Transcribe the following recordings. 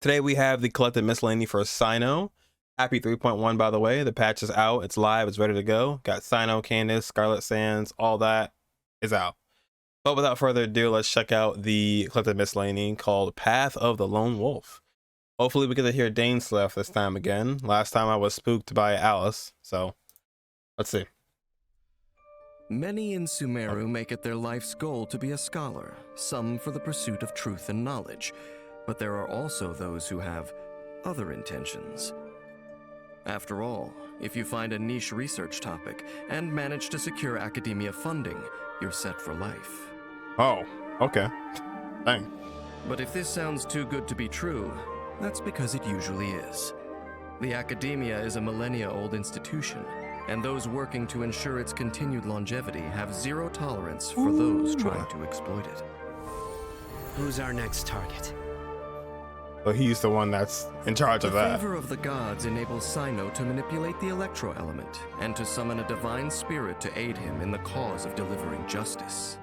Today we have the collected miscellany for Cyno. Happy 3.1, by the way. The patch is out. It's live. It's ready to go. Got Cyno, Candace, Scarlet Sands, all that is out. But without further ado, let's check out the collected miscellany called Path of the Lone Wolf. Hopefully we get to hear Dainsleif this time again. Last time I was spooked by Alice, so let's see. Many in Sumeru make it their life's goal to be a scholar, some for the pursuit of truth and knowledge, but there are also those who have other intentions. After all, if you find a niche research topic and manage to secure academia funding, you're set for life. Oh, okay. Dang. But if this sounds too good to be true, that's because it usually is. The academia is a millennia-old institution, and those working to ensure its continued longevity have zero tolerance for those trying to exploit it. Who's our next target? So he's the one that's in charge of that. The favor of the gods enables Cyno to manipulate the electro element and to summon a divine spirit to aid him in the cause of delivering justice.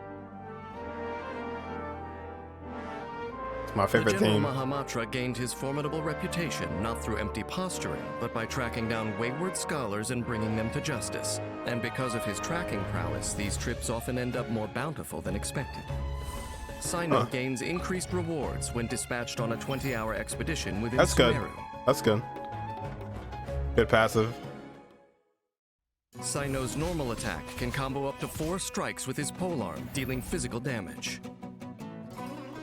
It's my favorite the General theme. Mahamatra gained his formidable reputation not through empty posturing, but by tracking down wayward scholars and bringing them to justice. And because of his tracking prowess, these trips often end up more bountiful than expected. Cyno gains increased rewards when dispatched on a 20-hour expedition within Sumeru. That's good. Good passive. Cyno's normal attack can combo up to 4 strikes with his polearm, dealing physical damage.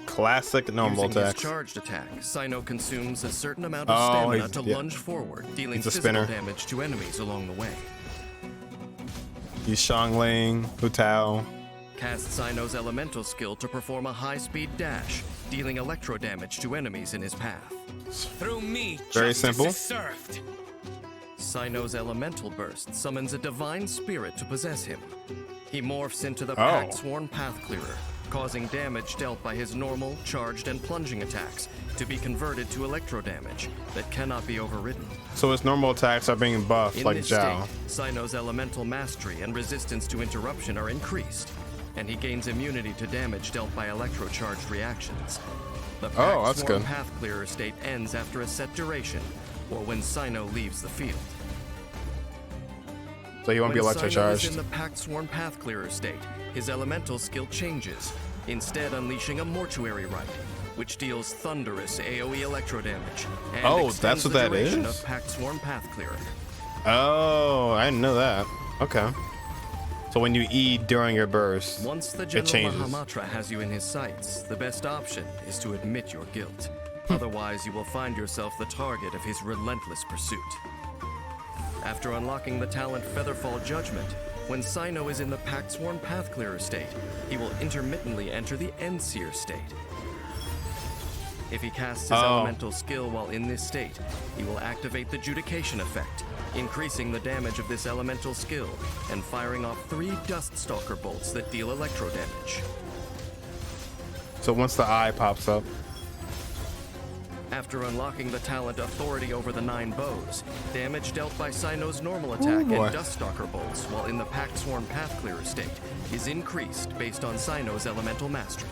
Classic normal Using attacks. his charged attack, Cyno consumes a certain amount of stamina to lunge forward, dealing physical damage to enemies along the way. He's Xiangling, Hu Tao. Cast Cyno's elemental skill to perform a high-speed dash, dealing electro damage to enemies in his path. Through me, very simple. Is served. Cyno's elemental burst summons a divine spirit to possess him. He morphs into the Pact Sworn Path Clearer, causing damage dealt by his normal, charged, and plunging attacks to be converted to electro damage that cannot be overridden. So his normal attacks are being buffed In like this Zhao. state, Cyno's elemental mastery and resistance to interruption are increased, and he gains immunity to damage dealt by electro-charged reactions. The Pact Sworn Path Clearer state ends after a set duration, or when Cyno leaves the field. So he won't be electro-charged. In the Pact Sworn Path Clearer state, his elemental skill changes, instead unleashing a mortuary rite, which deals thunderous AoE electro damage. And that's what that is? Of Pact Sworn Path Clearer. Oh, I didn't know that. Okay. So when you E during your burst, once the General Mahamatra has you in his sights, the best option is to admit your guilt. Otherwise, you will find yourself the target of his relentless pursuit. After unlocking the talent Featherfall Judgement, when Cyno is in the Pact Sworn Path Clearer state, he will intermittently enter the Endseer state. If he casts his elemental skill while in this state, he will activate the Judication effect, increasing the damage of this elemental skill and firing off 3 Duststalker bolts that deal electro damage. So once the eye pops up. After unlocking the talent Authority over the 9 Bows, damage dealt by Cyno's normal attack and Duststalker bolts while in the Pact Sworn Path Clearer state is increased based on Cyno's elemental mastery.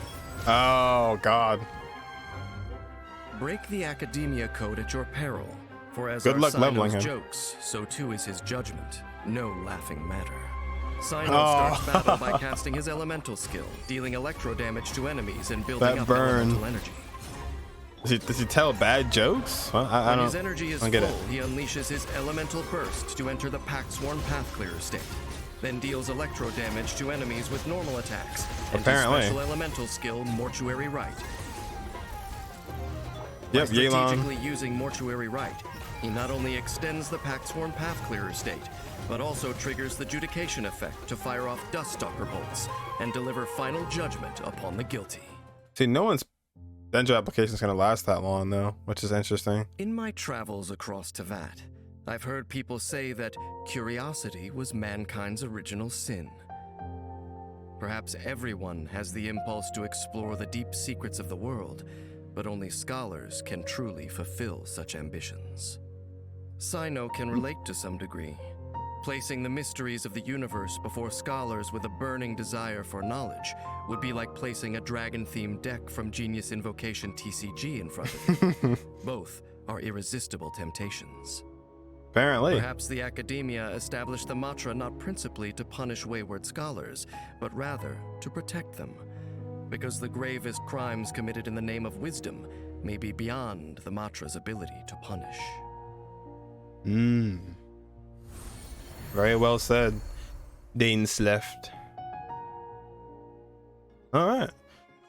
Oh, God. Break the Academia code at your peril, for as good luck leveling him. Jokes, so too is his judgment. No laughing matter. Cyno starts battle by casting his elemental skill, dealing electro damage to enemies and building up elemental energy. Does he tell bad jokes? Well, I don't. When his energy is full, he unleashes his elemental burst to enter the Pact Sworn Path Clearer state, then deals electro damage to enemies with normal attacks and his special elemental skill Mortuary Rite. By strategically using Mortuary Rite, he not only extends the Pact Sworn Path Clearer state, but also triggers the Judication effect to fire off Duststalker bolts and deliver final judgment upon the guilty. See, no one's Dendro application is going to last that long, though, which is interesting. In my travels across Teyvat, I've heard people say that curiosity was mankind's original sin. Perhaps everyone has the impulse to explore the deep secrets of the world, but only scholars can truly fulfill such ambitions. Cyno can relate to some degree. Placing the mysteries of the universe before scholars with a burning desire for knowledge would be like placing a dragon-themed deck from Genius Invocation TCG in front of you. Both irresistible temptations. Apparently. Perhaps the academia established the mantra not principally to punish wayward scholars, but rather to protect them, because the gravest crimes committed in the name of wisdom may be beyond the mantra's ability to punish. Very well said, Dean's left. All right,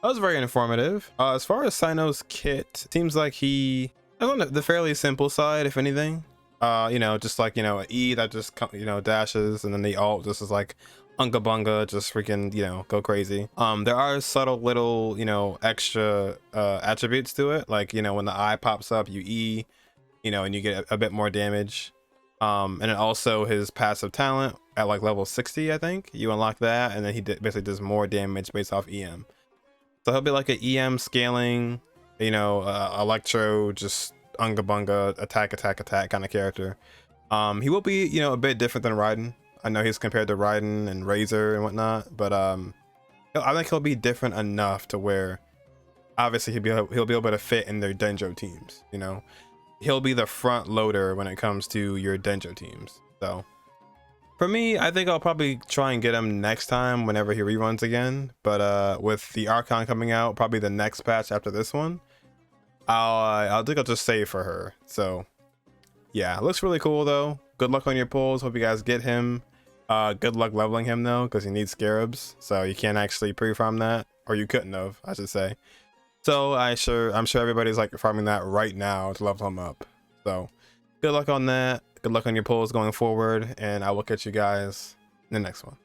that was very informative. As far as Cyno's kit, seems like he is on the fairly simple side, if anything. You know, just like, you know, an E that just, you know, dashes, and then the alt just is like unga bunga, just freaking, you know, go crazy. There are subtle little, you know, extra attributes to it, like, you know, when the eye pops up, you E, you know, and you get a bit more damage. And then also his passive talent at like level 60, I think you unlock that, and then he basically does more damage based off EM. So he'll be like an EM scaling, you know, electro, just unga bunga, attack kind of character. He will be, you know, a bit different than Raiden. I know he's compared to Raiden and Razor and whatnot, but I think he'll be different enough to where obviously he'll be able to fit in their Denjo teams. You know, he'll be the front loader when it comes to your Denjo teams. So for me, I think I'll probably try and get him next time whenever he reruns again. But with the Archon coming out, probably the next patch after this one, I think I'll just save for her. So yeah, looks really cool though. Good luck on your pulls. Hope you guys get him. Good luck leveling him though, because he needs scarabs, so you can't actually pre-farm that, or you couldn't have, I should say. So I'm sure everybody's like farming that right now to level him up. So good luck on that. Good luck on your pulls going forward, and I will catch you guys in the next one.